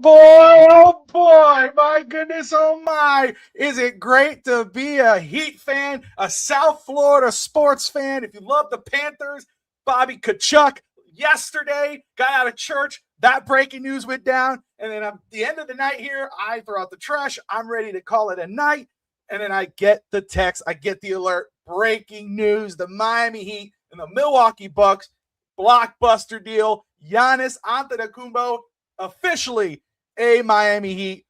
oh boy, my goodness, oh my. Is it great to be a Heat fan, a South Florida sports fan? If you love the Panthers, Bobby Kachuk yesterday got out of church. That breaking news went down. And then at the end of the night here, I throw out the trash. I'm ready to call it a night. And then I get the text, I get the alert. Breaking news, the Miami Heat and the Milwaukee Bucks blockbuster deal. Giannis Antetokounmpo officially a Miami Heat.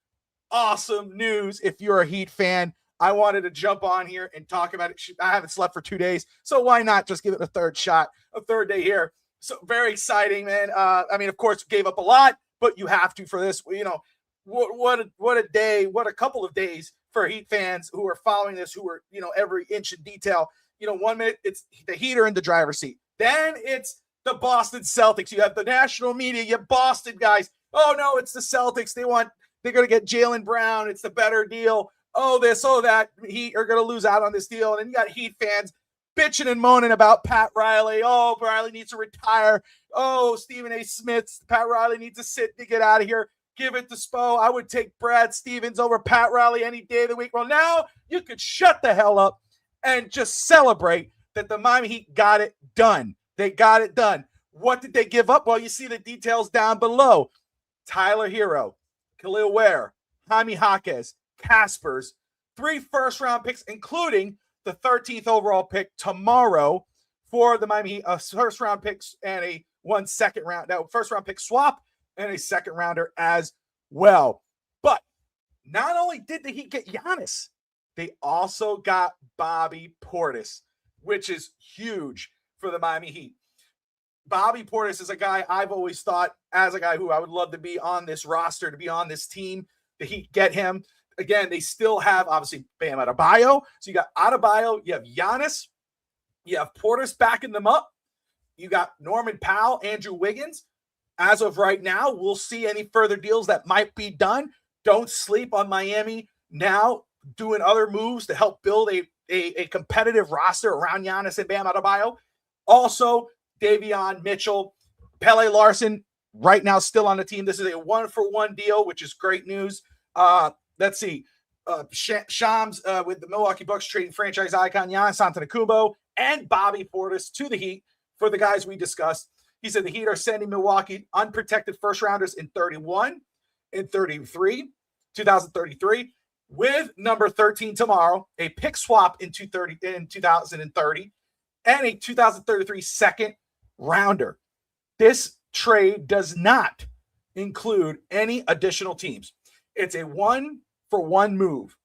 Awesome news if you're a Heat fan. I wanted to jump on here and talk about it. I haven't slept for 2 days, so why not just give it a third shot, a third day here. So very exciting, man. I mean, of course, gave up a lot, but you have to for this. You know, what a day, what a couple of days for Heat fans who are following this, who are, you know, every inch in detail. You know, 1 minute it's the Heat are in the driver's seat. Then it's the Boston Celtics. You have the national media, you have Boston guys. Oh no, it's the Celtics. They're going to get Jaylen Brown. It's the better deal. Oh, this, oh, that. Heat are going to lose out on this deal. And then you got Heat fans bitching and moaning about Pat Riley. Oh, Riley needs to retire. Oh, Stephen A. Smith, Pat Riley needs to sit to get out of here. Give it to Spo. I would take Brad Stevens over Pat Riley any day of the week. Well, now you could shut the hell up and just celebrate that the Miami Heat got it done. They got it done. What did they give up? Well, you see the details down below. Tyler Herro, Kel'el Ware, Jaime Jaquez, Kasparas, 3 first-round picks, including the 13th overall pick tomorrow for the Miami Heat. First-round picks and a 1 second-round, first-round pick swap and a second-rounder as well. But not only did the Heat get Giannis, they also got Bobby Portis, which is huge for the Miami Heat. Bobby Portis is a guy I've always thought as a guy who I would love to be on this roster, to be on this team. The Heat get him. Again, they still have, obviously, Bam Adebayo. So you got Adebayo, you have Giannis, you have Portis backing them up. You got Norman Powell, Andrew Wiggins. As of right now, we'll see any further deals that might be done. Don't sleep on Miami now doing other moves to help build a competitive roster around Giannis and Bam Adebayo. Also, Davion Mitchell, Pele Larson, right now still on the team. This is a 1-for-1 deal, which is great news. Let's see. Shams with the Milwaukee Bucks trading franchise icon Giannis Antetokounmpo and Bobby Portis to the Heat for the guys we discussed. He said the Heat are sending Milwaukee unprotected first-rounders in 31 and 2033, with number 13 tomorrow, a pick swap in 2030, and a 2033 second rounder. This trade does not include any additional teams. It's a 1-for-1 move.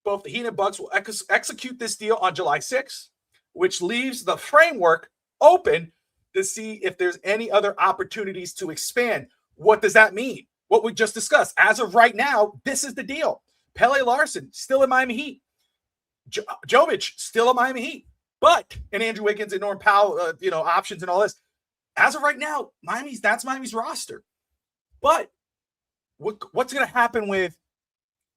Both the Heat and Bucks will execute this deal on July 6th, which leaves the framework open to see if there's any other opportunities to expand. What does that mean? What we just discussed. As of right now, this is the deal. Pele Larson, still in Miami Heat. Jovic, still in Miami Heat. But, and Andrew Wiggins and Norm Powell, options and all this. As of right now, that's Miami's roster. But what's going to happen with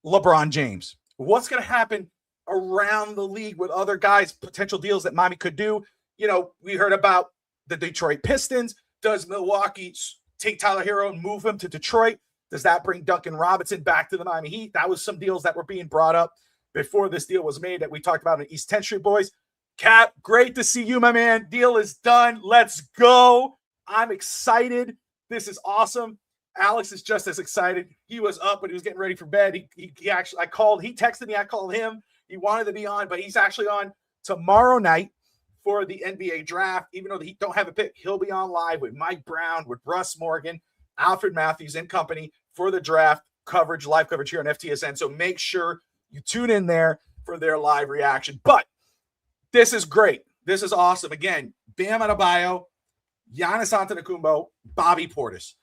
LeBron James? What's going to happen around the league with other guys, potential deals that Miami could do? You know, we heard about the Detroit Pistons. Does Milwaukee take Tyler Herro and move him to Detroit? Does that bring Duncan Robinson back to the Miami Heat? That was some deals that were being brought up before this deal was made that we talked about in East 10th Street Boys. Cap, great to see you, my man. Deal is done. Let's go. I'm excited. This is awesome. Alex is just as excited. He was up, but he was getting ready for bed. He texted me. I called him. He wanted to be on, but he's actually on tomorrow night for the NBA draft. Even though the Heat don't have a pick, he'll be on live with Mike Brown, with Russ Morgan, Alfred Matthews and company for the draft coverage, live coverage here on FTSN. So make sure you tune in there for their live reaction. But this is great. This is awesome. Again, Bam Adebayo, Giannis Antetokounmpo, Bobby Portis.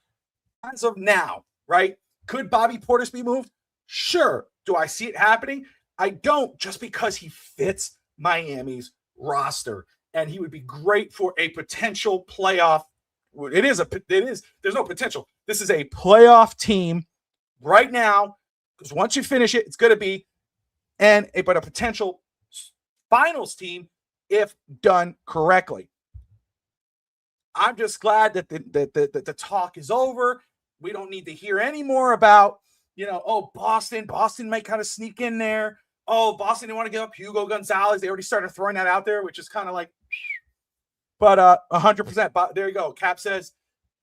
As of now, right? Could Bobby Portis be moved? Sure. Do I see it happening? I don't, just because he fits Miami's roster and he would be great for a potential playoff. There's no potential. This is a playoff team right now, because once you finish it, it's going to be but a potential finals team if done correctly. I'm just glad that the talk is over. We don't need to hear any more about, Boston might kind of sneak in there. Oh, Boston didn't want to give up Hugo Gonzalez. They already started throwing that out there, which is kind of like, but 100%. There you go. Cap says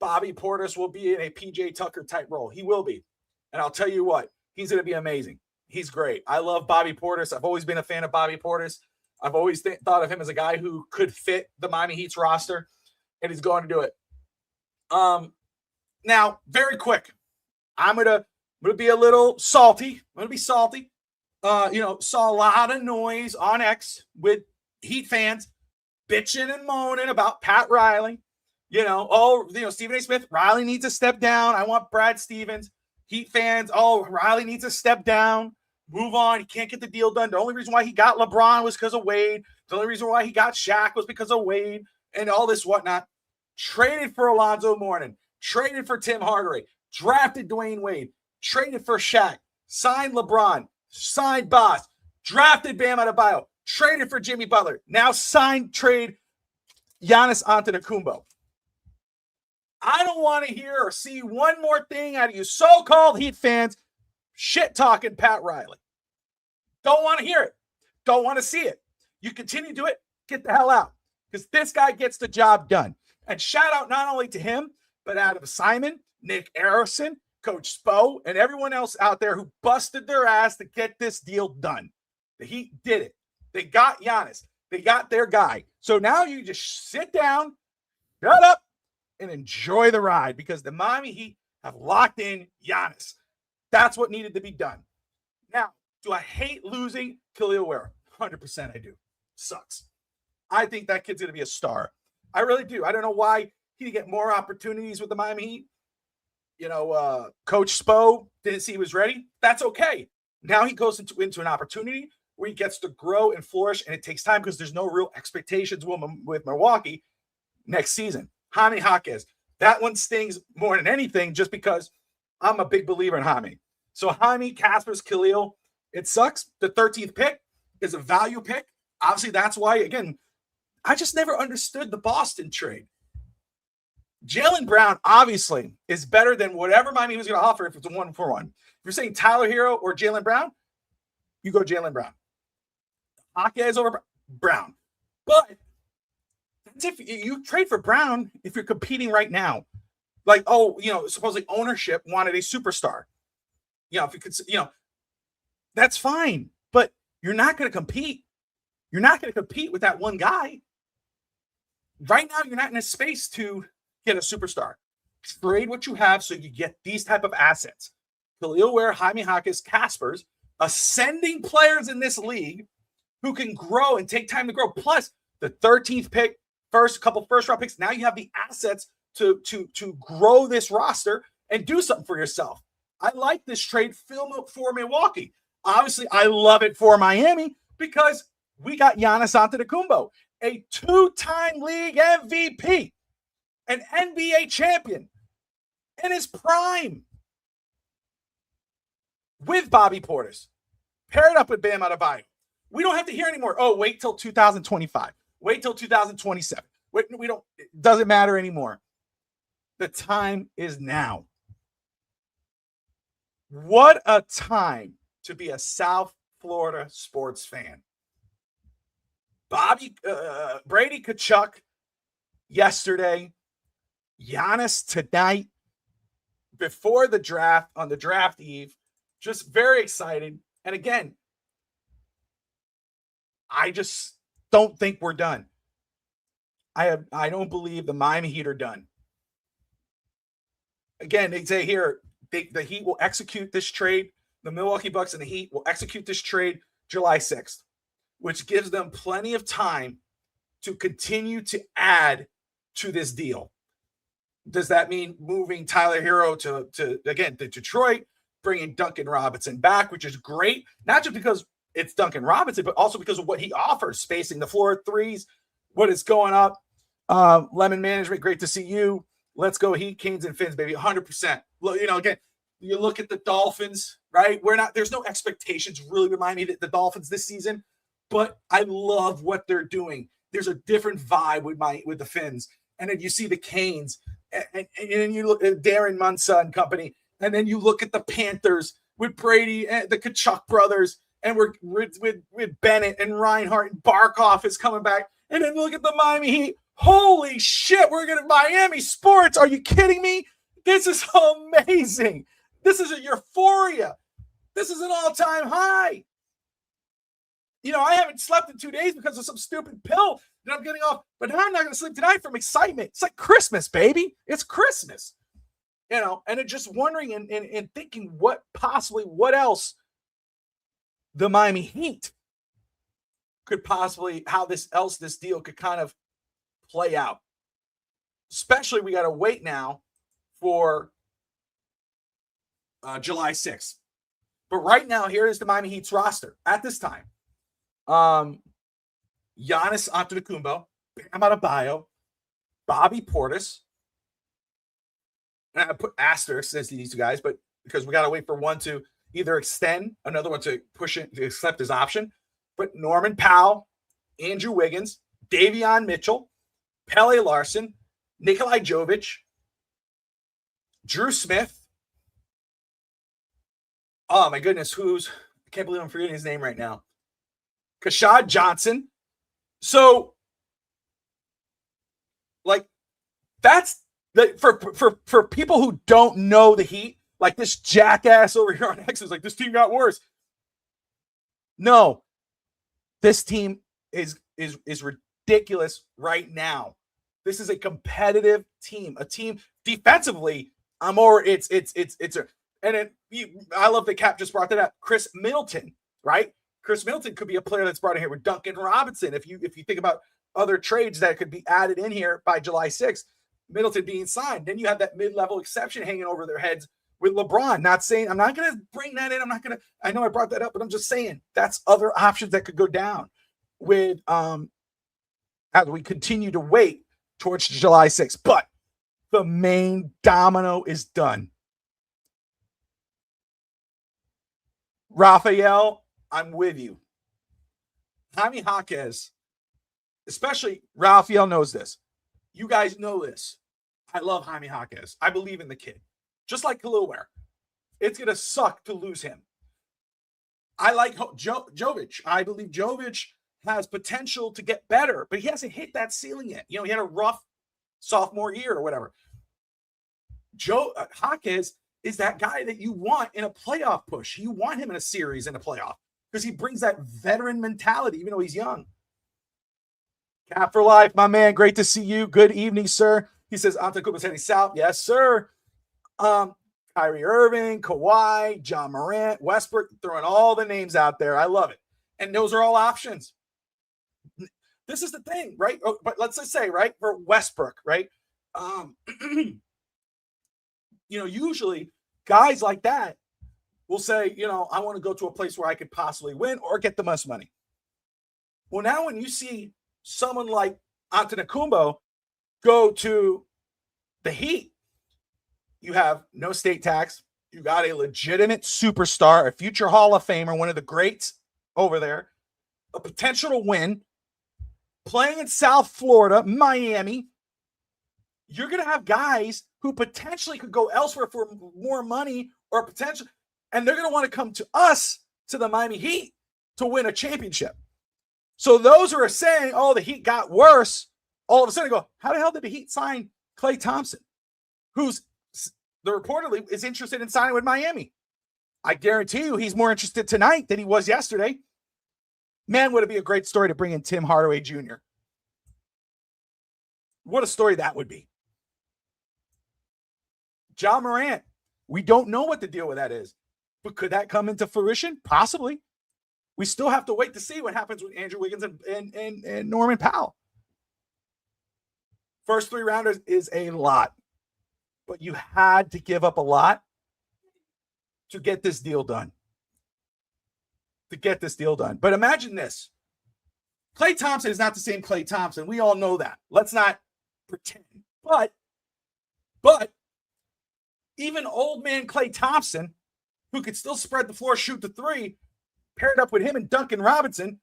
Bobby Portis will be in a PJ Tucker type role. He will be. And I'll tell you what, he's going to be amazing. He's great. I love Bobby Portis. I've always been a fan of Bobby Portis. I've always thought of him as a guy who could fit the Miami Heat's roster, and he's going to do it. Now, very quick, I'm gonna be a little salty. I'm gonna be salty. Saw a lot of noise on X with Heat fans bitching and moaning about Pat Riley. Stephen A. Smith, Riley needs to step down. I want Brad Stevens. Heat fans, Riley needs to step down. Move on. He can't get the deal done. The only reason why he got LeBron was because of Wade. The only reason why he got Shaq was because of Wade and all this whatnot. Traded for Alonzo Mourning. Traded for Tim Hardaway. Drafted Dwayne Wade. Traded for Shaq. Signed LeBron. Signed Boss. Drafted Bam Adebayo. Traded for Jimmy Butler. Now trade Giannis Antetokounmpo. I don't want to hear or see one more thing out of you so-called Heat fans shit-talking Pat Riley. Don't want to hear it. Don't want to see it. You continue to do it, get the hell out. Because this guy gets the job done. And shout out not only to him, but Adam Simon, Nick Arison, Coach Spo, and everyone else out there who busted their ass to get this deal done. The Heat did it. They got Giannis. They got their guy. So now you just sit down, shut up, and enjoy the ride because the Miami Heat have locked in Giannis. That's what needed to be done. Now, do I hate losing Kel'el Ware? 100% I do. Sucks. I think that kid's going to be a star. I really do. I don't know why he didn't get more opportunities with the Miami Heat. Coach Spo didn't see he was ready. That's okay. Now he goes into an opportunity where he gets to grow and flourish, and it takes time because there's no real expectations with Milwaukee next season. Jaime Jaquez. That one stings more than anything just because I'm a big believer in Jaime. So Jaime, Kasparas, Kel'el, it sucks. The 13th pick is a value pick. Obviously, that's why, again, I just never understood the Boston trade. Jaylen Brown, obviously, is better than whatever Miami was going to offer if it's a 1-for-1. If you're saying Tyler Herro or Jaylen Brown, you go Jaylen Brown. Jaquez over Brown. But that's if you trade for Brown if you're competing right now. Like, supposedly ownership wanted a superstar. If you could, that's fine. But you're not going to compete. You're not going to compete with that one guy. Right now, you're not in a space to get a superstar. Trade what you have so you get these type of assets. Kel'el Ware, Jaime Jaquez, Kasparas, ascending players in this league who can grow and take time to grow. Plus, the 13th pick, couple first-round picks. Now you have the assets to grow this roster and do something for yourself. I like this trade for Milwaukee. Obviously, I love it for Miami because we got Giannis Antetokounmpo, a 2-time league MVP, an NBA champion in his prime with Bobby Portis, paired up with Bam Adebayo. We don't have to hear anymore. Oh, wait till 2025. Wait till 2027. It doesn't matter anymore. The time is now. What a time to be a South Florida sports fan. Brady Tkachuk yesterday, Giannis tonight, before the draft, on the draft eve, just very excited. And again, I just don't think we're done. I don't believe the Miami Heat are done. Again, they say here, the Heat will execute this trade. The Milwaukee Bucks and the Heat will execute this trade July 6th, which gives them plenty of time to continue to add to this deal. Does that mean moving Tyler Herro to Detroit, bringing Duncan Robinson back, which is great, not just because it's Duncan Robinson, but also because of what he offers, spacing the floor, threes, what is going up. Lemon Management, great to see you. Let's go Heat, Canes, and Fins, baby, 100%. Again, you look at the Dolphins, right? There's no expectations really with Miami, the Dolphins this season, but I love what they're doing. There's a different vibe with the Fins. And then you see the Canes, And then you look at Darren Munson and company, and then you look at the Panthers with Brady and the Kachuk brothers, and we're with Bennett and Reinhardt and Barkov is coming back. And then look at the Miami Heat. Holy shit, we're going to Miami sports. Are you kidding me? This is amazing. This is a euphoria. This is an all-time high. You know, I haven't slept in 2 days because of some stupid pill that I'm getting off, but now I'm not going to sleep tonight from excitement. It's like Christmas, baby. It's Christmas. You know, and just wondering and thinking what else the Miami Heat could possibly, how this deal could kind of play out. Especially we got to wait now for July 6th. But right now, here is the Miami Heat's roster at this time. Giannis Antetokounmpo, Bam Adebayo, Bobby Portis. And I put asterisks as these guys, but because we got to wait for one to either extend, another one to push it to accept his option. But Norman Powell, Andrew Wiggins, Davion Mitchell, Pele Larson, Nikolai Jovic, Drew Smith. Oh my goodness, I can't believe I'm forgetting his name right now. Kashad Johnson. So, like, that's for people who don't know the Heat, like this jackass over here on X is like, this team got worse. No, this team is ridiculous right now. This is a competitive team, a team defensively. I love that Cap just brought that up. Chris Middleton, right? Chris Middleton could be a player that's brought in here with Duncan Robinson. If you think about other trades that could be added in here by July 6th, Middleton being signed, then you have that mid-level exception hanging over their heads with LeBron. Not saying, I'm not going to bring that in. I know I brought that up, but I'm just saying that's other options that could go down with, as we continue to wait towards July 6th. But the main domino is done. Raphael, I'm with you. Jaime Jaquez, especially Raphael knows this. You guys know this. I love Jaime Jaquez. I believe in the kid. Just like Kel'el Ware. It's going to suck to lose him. I like Jovic. I believe Jovic has potential to get better, but he hasn't hit that ceiling yet. You know, he had a rough sophomore year or whatever. Jaquez is that guy that you want in a playoff push. You want him in a series in a playoff because he brings that veteran mentality, even though he's young. Cap for life, my man. Great to see you. Good evening, sir. He says, Antetokounmpo's heading south. Yes, sir. Kyrie Irving, Kawhi, John Morant, Westbrook, throwing all the names out there. I love it. And those are all options. This is the thing, right? But let's just say, right, for Westbrook, right? Usually guys like that will say, I want to go to a place where I could possibly win or get the most money. Well, now when you see someone like Antetokounmpo go to the Heat, you have no state tax. You got a legitimate superstar, a future Hall of Famer, one of the greats over there, a potential to win, playing in South Florida, Miami. You're going to have guys who potentially could go elsewhere for more money or potential, and they're going to want to come to us, to the Miami Heat, to win a championship. So those who are saying, oh, the Heat got worse, all of a sudden go, how the hell did the Heat sign Klay Thompson, who's reportedly is interested in signing with Miami? I guarantee you he's more interested tonight than he was yesterday. Man, would it be a great story to bring in Tim Hardaway Jr. What a story that would be. John Morant, we don't know what the deal with that is, but could that come into fruition? Possibly. We still have to wait to see what happens with Andrew Wiggins and Norman Powell. First 3 rounders is a lot, but you had to give up a lot to get this deal done. But imagine this. Klay Thompson is not the same Klay Thompson. We all know that. Let's not pretend. But even old man Klay Thompson, who could still spread the floor, shoot the three, paired up with him and Duncan Robinson,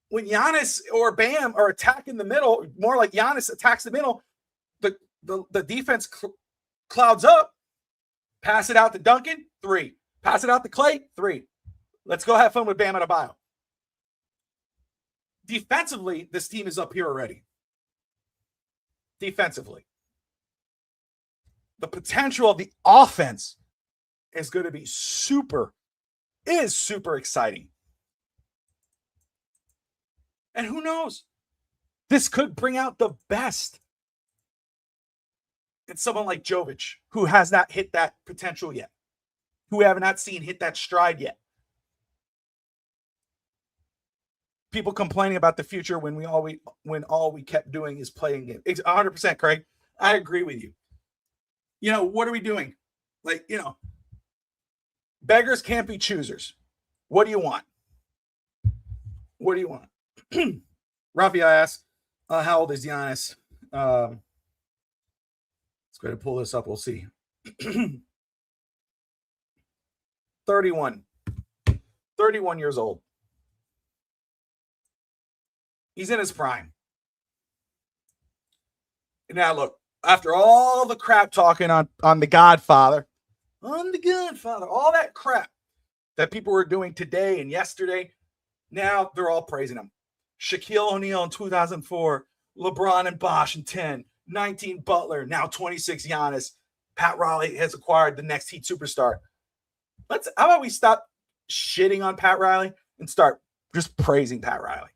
when Giannis or Bam are attacking the middle, more like Giannis attacks the middle, the the defense clouds up. Pass it out to Duncan, 3. Pass it out to Clay, 3. Let's go have fun with Bam Adebayo. Defensively, this team is up here already. Defensively. The potential of the offense is going to be super exciting. And who knows? This could bring out the best in someone like Jovic, who has not hit that potential yet, who we have not seen hit that stride yet. People complaining about the future when all we kept doing is playing games. 100%, Craig. I agree with you. What are we doing? Beggars can't be choosers. What do you want? What do you want? Rafi asks, how old is Giannis? Let's go ahead and pull this up. We'll see. 31. 31 years old. He's in his prime. Now, look, after all the crap talking on The Godfather, all that crap that people were doing today and yesterday, now they're all praising him. Shaquille O'Neal in 2004, LeBron and Bosh in 10, 19 Butler, now 26 Giannis. Pat Riley has acquired the next Heat superstar. How about we stop shitting on Pat Riley and start just praising Pat Riley?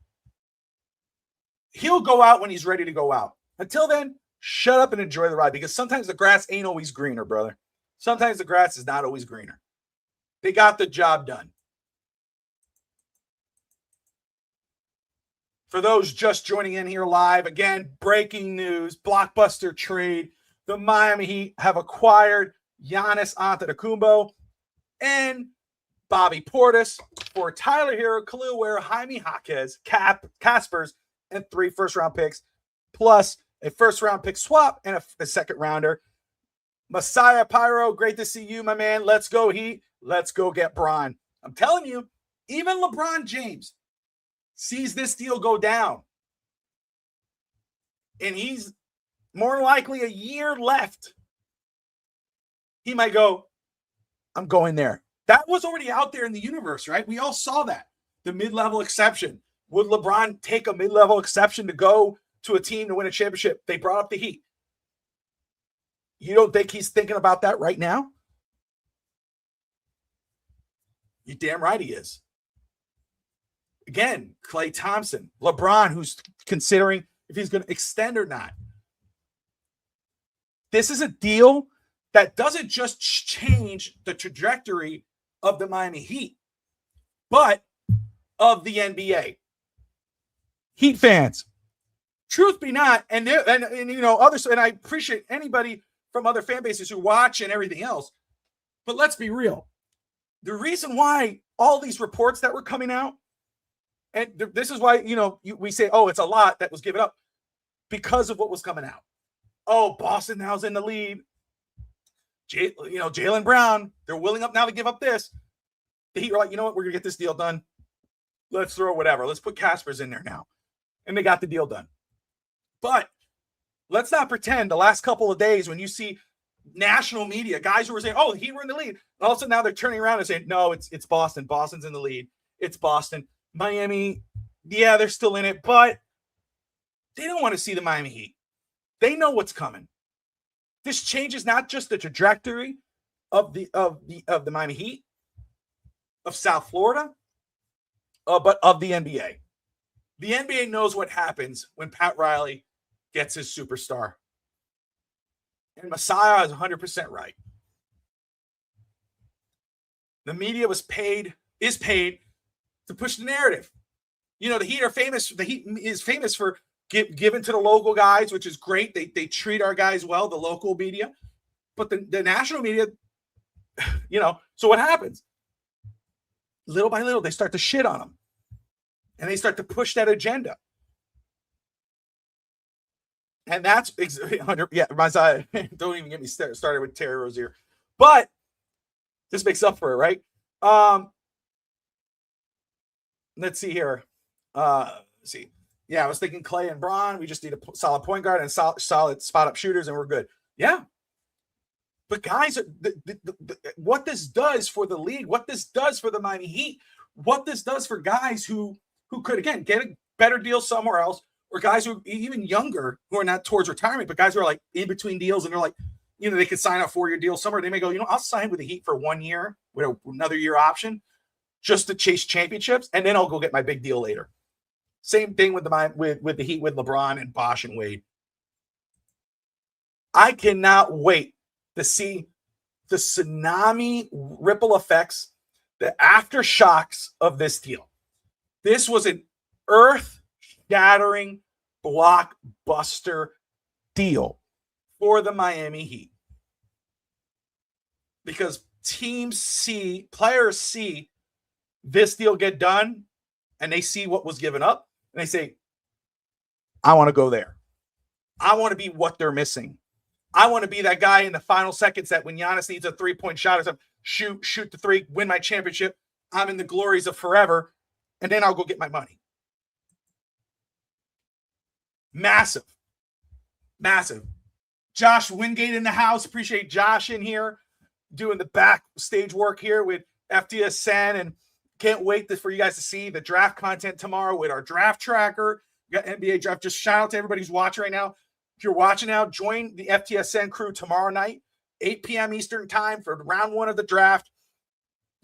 He'll go out when he's ready to go out. Until then, shut up and enjoy the ride, because sometimes the grass ain't always greener, brother. Sometimes the grass is not always greener. They got the job done. For those just joining in here live, again, breaking news, Blockbuster trade. The Miami Heat have acquired Giannis Antetokounmpo and Bobby Portis for Tyler Herro, Kel'el Ware, Jaime Jaquez, Kasparas, and 3 first-round picks, plus a first-round pick swap and a second-rounder. Messiah Pyro, great to see you, my man. Let's go Heat. Let's go get Bron. I'm telling you, even LeBron James sees this deal go down, and he's more likely a year left. He might go, I'm going there. That was already out there in the universe, right? We all saw that. The mid-level exception. Would LeBron take a mid-level exception to go to a team to win a championship? They brought up the Heat. You don't think he's thinking about that right now? You're damn right he is. Again, Klay Thompson, LeBron, who's considering if he's going to extend or not. This is a deal that doesn't just change the trajectory of the Miami Heat, but of the NBA. Heat fans, truth be not, and others, and I appreciate anybody from other fan bases who watch and everything else, but let's be real. The reason why all these reports that were coming out, and this is why, we say, oh, it's a lot that was given up because of what was coming out. Oh, Boston now's in the lead. Jaylen Brown, they're willing up now to give up this. The Heat are like, you know what? We're going to get this deal done. Let's throw whatever. Let's put Kasparas in there now. And they got the deal done. But let's not pretend the last couple of days when you see national media, guys who were saying, oh, the Heat were in the lead. All of a sudden now they're turning around and saying, no, it's Boston. Boston's in the lead. It's Boston. Miami, yeah, they're still in it, but they don't want to see the Miami Heat. They know what's coming. This changes not just the trajectory of the Miami Heat, of South Florida, but of the NBA. The NBA knows what happens when Pat Riley gets his superstar. And Messiah is 100% right. The media is paid to push the narrative. The Heat are famous. The Heat is famous for giving to the local guys, which is great. They treat our guys well, the local media. But the national media, so what happens? Little by little, they start to shit on them. And they start to push that agenda. And that's 100. Yeah, Messiah, don't even get me started with Terry Rozier. But this makes up for it, right? Let's see here. Let's see. Yeah, I was thinking Clay and Bron. We just need a solid point guard and solid spot-up shooters, and we're good. Yeah. But guys, what this does for the league, what this does for the Miami Heat, what this does for guys who could, again, get a better deal somewhere else, or guys who are even younger who are not towards retirement, but guys who are like in between deals and they're like, they could sign a 4-year deal somewhere. They may go, I'll sign with the Heat for 1 year with another year option just to chase championships, and then I'll go get my big deal later. Same thing with the Heat with LeBron and Bosh and Wade. I cannot wait to see the tsunami ripple effects, the aftershocks of this deal. This was an earth-shattering blockbuster deal for the Miami Heat. Because players see this deal get done, and they see what was given up, and they say, I want to go there. I want to be what they're missing. I want to be that guy in the final seconds that when Giannis needs a 3-point shot or something, shoot the three, win my championship. I'm in the glories of forever, and then I'll go get my money. Massive. Josh Wingate in the house. Appreciate Josh in here doing the backstage work here with FTSN, and can't wait for you guys to see the draft content tomorrow with our draft tracker. We got NBA draft. Just shout out to everybody who's watching right now. If you're watching now, join the FTSN crew tomorrow night, 8 p.m. Eastern time for round 1 of the draft.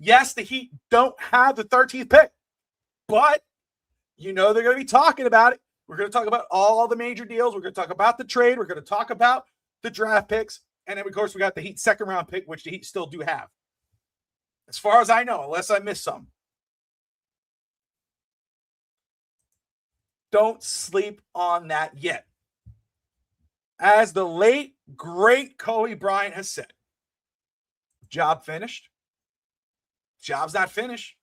Yes, the Heat don't have the 13th pick, but they're going to be talking about it. We're going to talk about all the major deals. We're going to talk about the trade. We're going to talk about the draft picks. And then, of course, we got the Heat second round pick, which the Heat still do have. As far as I know, unless I missed some. Don't sleep on that yet. As the late, great Kobe Bryant has said, job finished. Job's not finished.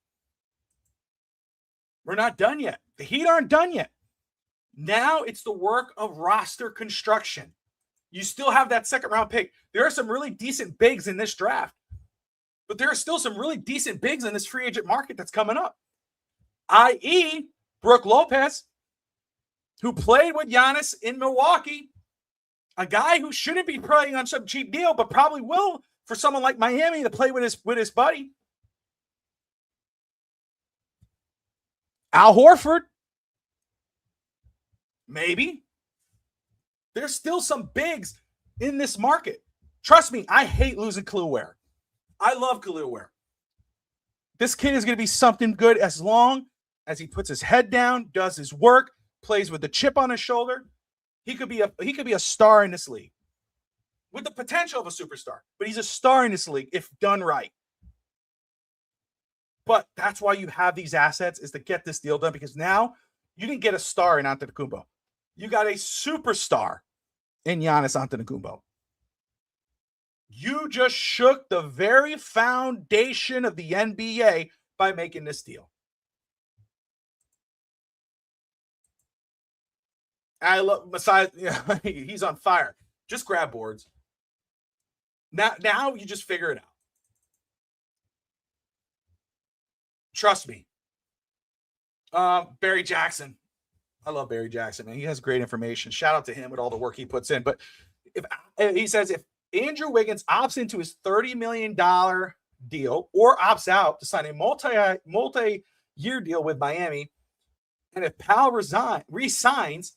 We're not done yet. The Heat aren't done yet. Now it's the work of roster construction. You still have that second round pick. There are some really decent bigs in this draft, but there are still some really decent bigs in this free agent market that's coming up, i.e. Brook Lopez, who played with Giannis in Milwaukee, a guy who shouldn't be playing on some cheap deal, but probably will for someone like Miami to play with his buddy. Al Horford, maybe. There's still some bigs in this market. Trust me, I hate losing Kel'el Ware. I love Kel'el Ware. This kid is going to be something good as long as he puts his head down, does his work, plays with the chip on his shoulder. He could be a star in this league with the potential of a superstar, but he's a star in this league if done right. But that's why you have these assets, is to get this deal done, because now you didn't get a star in Antetokounmpo. You got a superstar in Giannis Antetokounmpo. You just shook the very foundation of the NBA by making this deal. I love Messiah. He's on fire. Just grab boards. Now you just figure it out. Trust me. Barry Jackson. I love Barry Jackson, man. He has great information. Shout out to him with all the work he puts in. But if Andrew Wiggins opts into his $30 million deal or opts out to sign a multi-year deal with Miami, and if Powell resigns,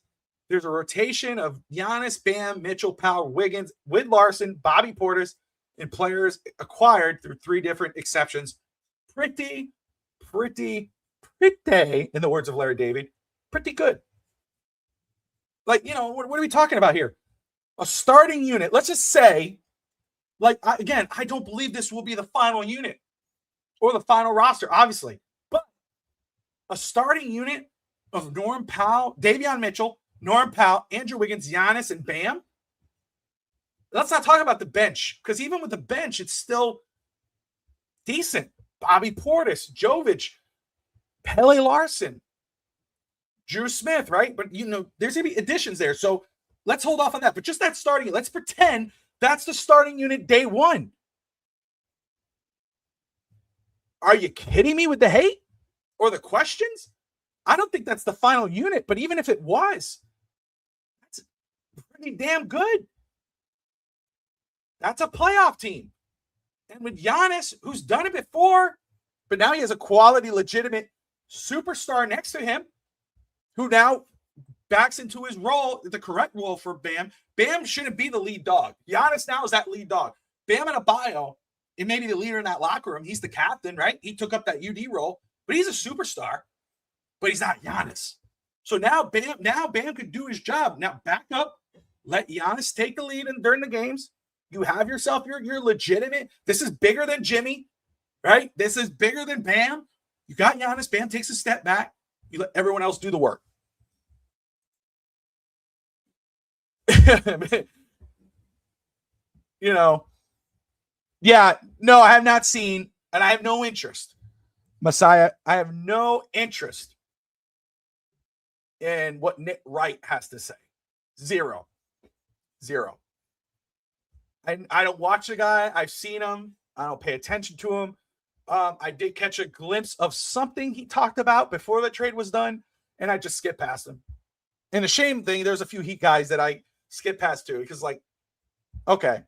there's a rotation of Giannis, Bam, Mitchell, Powell, Wiggins, with Larson, Bobby Portis, and players acquired through 3 different exceptions. Pretty, in the words of Larry David, pretty good. Like, what are we talking about here? A starting unit. Let's just say, I don't believe this will be the final unit or the final roster, obviously. But a starting unit of Norm Powell, Davion Mitchell, Norm Powell, Andrew Wiggins, Giannis, and Bam. Let's not talk about the bench, because even with the bench, it's still decent. Bobby Portis, Jovic, Pele Larson, Drew Smith, right? But, there's going to be additions there. So let's hold off on that. But just that starting, let's pretend that's the starting unit day one. Are you kidding me with the hate or the questions? I don't think that's the final unit, but even if it was, that's pretty damn good. That's a playoff team. And with Giannis, who's done it before, but now he has a quality, legitimate superstar next to him, who now backs into his role, the correct role for Bam. Bam shouldn't be the lead dog. Giannis now is that lead dog. Bam Adebayo, it may be the leader in that locker room. He's the captain, right? He took up that UD role, but he's a superstar, but he's not Giannis. So now Bam could do his job. Now back up, let Giannis take the lead during the games. You have yourself your legitimate. This is bigger than Jimmy, right? This is bigger than Bam. You got Giannis. Bam takes a step back. You let everyone else do the work. Yeah, no, I have not seen, and I have no interest. Messiah, I have no interest in what Nick Wright has to say. Zero. I don't watch the guy. I've seen him. I don't pay attention to him. I did catch a glimpse of something he talked about before the trade was done, and I just skipped past him. And the shame thing, there's a few Heat guys that I skip past too, because okay,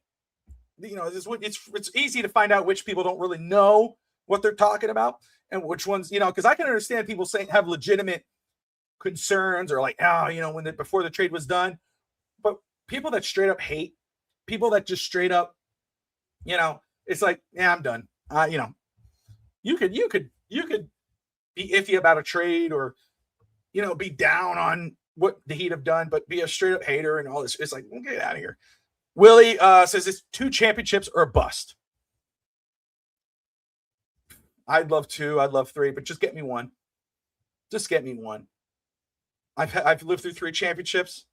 it's easy to find out which people don't really know what they're talking about and which ones, because I can understand people saying have legitimate concerns or before the trade was done, but people that straight up hate, people that just straight up, it's like, yeah, I'm done. You could be iffy about a trade or, be down on what the Heat have done, but be a straight up hater and all this. It's like, get out of here. Willie says it's 2 championships or a bust. I'd love 2. I'd love 3, but just get me one. Just get me one. I've lived through 3 championships.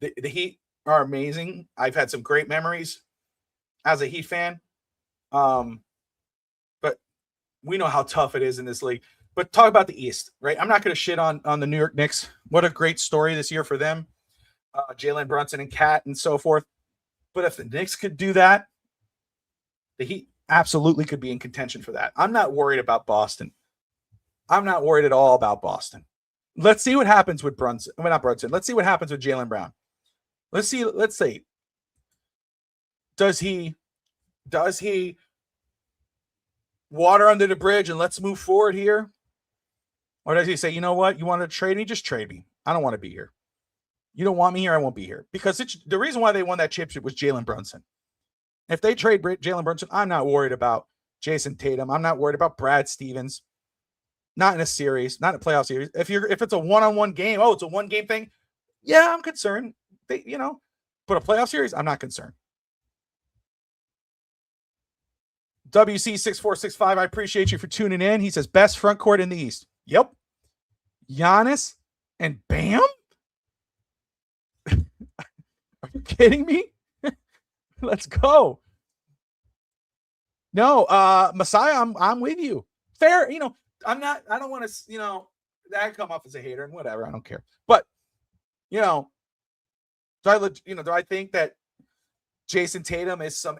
The Heat are amazing. I've had some great memories as a Heat fan. But we know how tough it is in this league. But talk about the East, right? I'm not going to shit on the New York Knicks. What a great story this year for them. Jalen Brunson and Cat and so forth. But if the Knicks could do that, the Heat absolutely could be in contention for that. I'm not worried about Boston. I'm not worried at all about Boston. Let's see what happens with Brunson. I mean, not Brunson. Let's see what happens with Jaylen Brown. Let's see. Does he water under the bridge and let's move forward here? Or does he say, you know what? You want to trade me? Just trade me. I don't want to be here. You don't want me here, I won't be here. Because the reason why they won that championship was Jalen Brunson. If they trade Jalen Brunson, I'm not worried about Jason Tatum. I'm not worried about Brad Stevens. Not in a series, not in a playoff series. If it's a one-on-one game, it's a one-game thing. Yeah, I'm concerned. But a playoff series, I'm not concerned. WC6465, I appreciate you for tuning in. He says, best front court in the East. Yep. Giannis and Bam? Are you kidding me? Let's go. No, Messiah, I'm with you. Fair, I don't want to, that come off as a hater and whatever. I don't care. But, do I think that Jason Tatum is some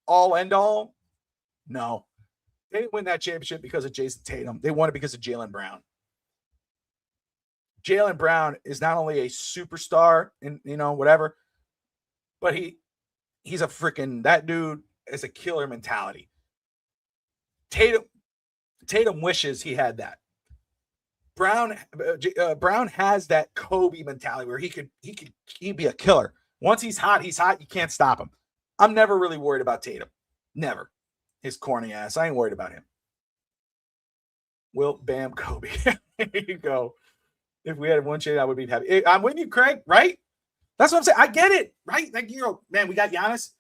all end all? No. They didn't win that championship because of Jason Tatum. They won it because of Jaylen Brown. Jaylen Brown is not only a superstar and, whatever, but he's a freaking, that dude is a killer mentality. Tatum wishes he had that. Brown has that Kobe mentality where he'd be a killer. Once he's hot, you can't stop him. I'm never really worried about Tatum. Never. His corny ass. I ain't worried about him. Wilt, Bam, Kobe. There you go. If we had one trade, I would be happy. I'm with you, Craig, right? That's what I'm saying. I get it, right? Man, we got Giannis.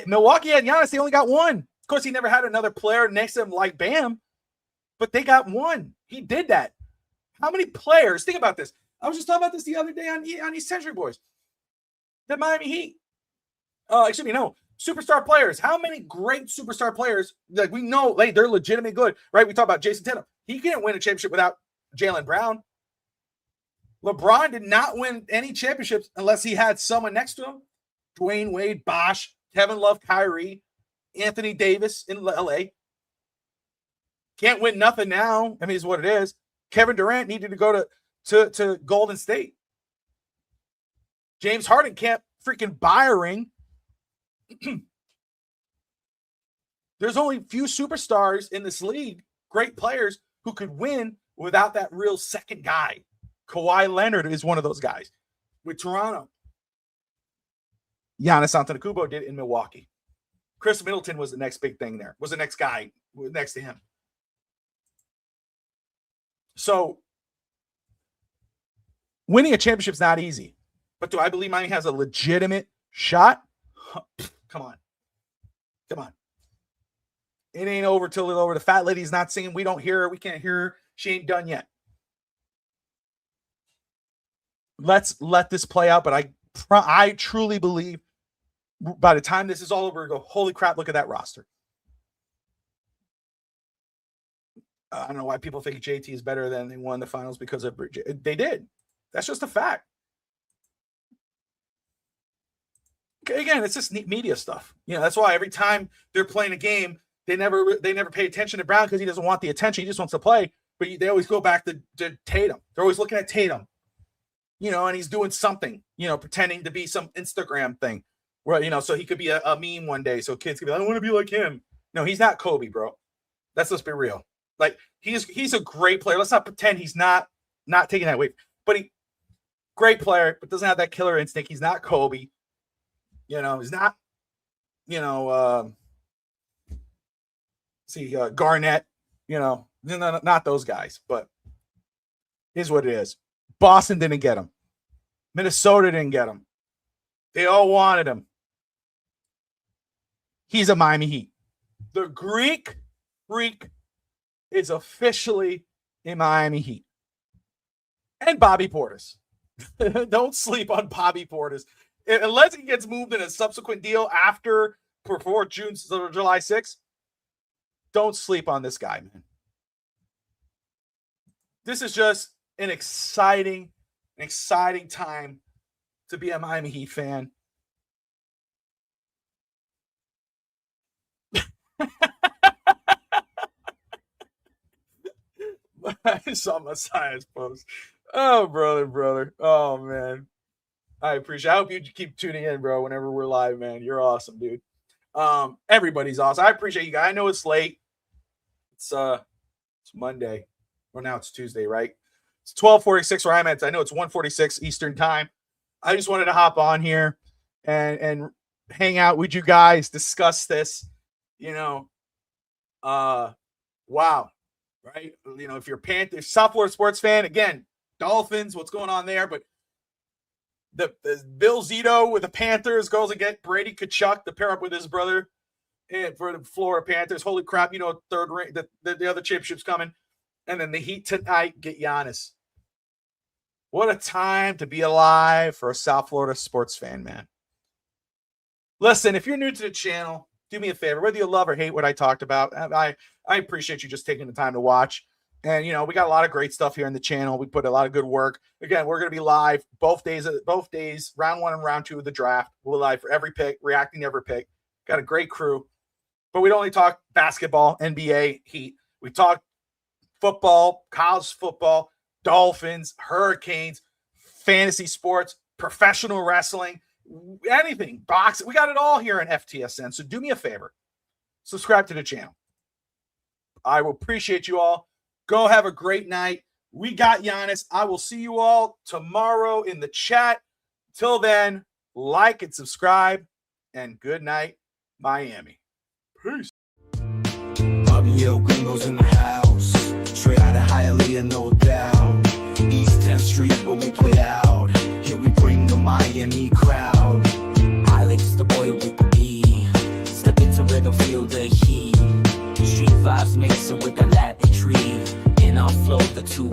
Milwaukee had Giannis. They only got one. Of course, he never had another player next to him like Bam, but they got one. He did that. How many players? Think about this. I was just talking about this the other day on East Century Boys. The Miami Heat. Superstar players. How many great superstar players? Like we know, they're legitimately good, right? We talk about Jason Tatum. He couldn't win a championship without Jaylen Brown. LeBron did not win any championships unless he had someone next to him. Dwayne Wade, Bosh, Kevin Love, Kyrie, Anthony Davis in LA. Can't win nothing now. I mean, it's what it is. Kevin Durant needed to go to Golden State. James Harden can't freaking buy a ring. There's only few superstars in this league, great players, who could win without that real second guy. Kawhi Leonard is one of those guys. With Toronto, Giannis Antetokounmpo did it in Milwaukee. Chris Middleton was the next big thing there, was the next guy next to him. So winning a championship is not easy. But do I believe Miami has a legitimate shot? Come on. Come on. It ain't over till it's over. The fat lady's not singing. We don't hear her. We can't hear her. She ain't done yet. Let's let this play out. But I truly believe by the time this is all over, we go, holy crap, look at that roster. I don't know why people think JT is better than they won the finals because of they did. That's just a fact. Again, it's just neat media stuff. That's why every time they're playing a game, they never pay attention to Brown because he doesn't want the attention. He just wants to play. But they always go back to Tatum. They're always looking at Tatum, and he's doing something, pretending to be some Instagram thing where, so he could be a meme one day. So kids could be like, I want to be like him. No, he's not Kobe, bro. Let's be real. Like he's a great player. Let's not pretend he's not taking that away. But great player, but doesn't have that killer instinct. He's not Kobe. He's not, Garnett, not those guys, but here's what it is. Boston didn't get him. Minnesota didn't get him. They all wanted him. He's a Miami Heat. The Greek Freak is officially a Miami Heat. And Bobby Portis. Don't sleep on Bobby Portis. Unless he gets moved in a subsequent deal before July 6th, don't sleep on this guy, man. This is just an exciting time to be a Miami Heat fan. I saw Messiah's post. Oh, brother. Oh, man. I appreciate it. I hope you keep tuning in, bro, whenever we're live, man. You're awesome, dude. Everybody's awesome. I appreciate you guys. I know it's late. It's Monday. Well, now it's Tuesday, right? It's 12:46 where I'm at. I know it's 1:46 Eastern time. I just wanted to hop on here and hang out with you guys, discuss this. Wow. Right? If you're Panthers, South Florida sports fan, again, Dolphins, what's going on there? But the Bill Zito with the Panthers goes and get Brady Tkachuk to pair up with his brother and for the Florida Panthers. Holy crap, third ring, the other championship's coming. And then the Heat tonight get Giannis. What a time to be alive for a South Florida sports fan, man. Listen, if you're new to the channel, do me a favor. Whether you love or hate what I talked about, I appreciate you just taking the time to watch. And, we got a lot of great stuff here in the channel. We put a lot of good work. Again, we're going to be live both days, round 1 and round 2 of the draft. We're live for every pick, reacting to every pick. Got a great crew. But we don't only talk basketball, NBA, Heat. We talk football, college football, Dolphins, Hurricanes, fantasy sports, professional wrestling, anything, boxing. We got it all here in FTSN. So do me a favor. Subscribe to the channel. I will appreciate you all. Go have a great night. We got Giannis. I will see you all tomorrow in the chat. Till then, like and subscribe. And good night, Miami. Peace. Yo, Gringos in the house. Straight out of Hialeah, no doubt. East 10th Street, where we play out. Here we bring the Miami crowd. Alex, the boy with the E. Step into rhythm, feel the heat. Street vibes mixing with the Latin tree. In our flow, the two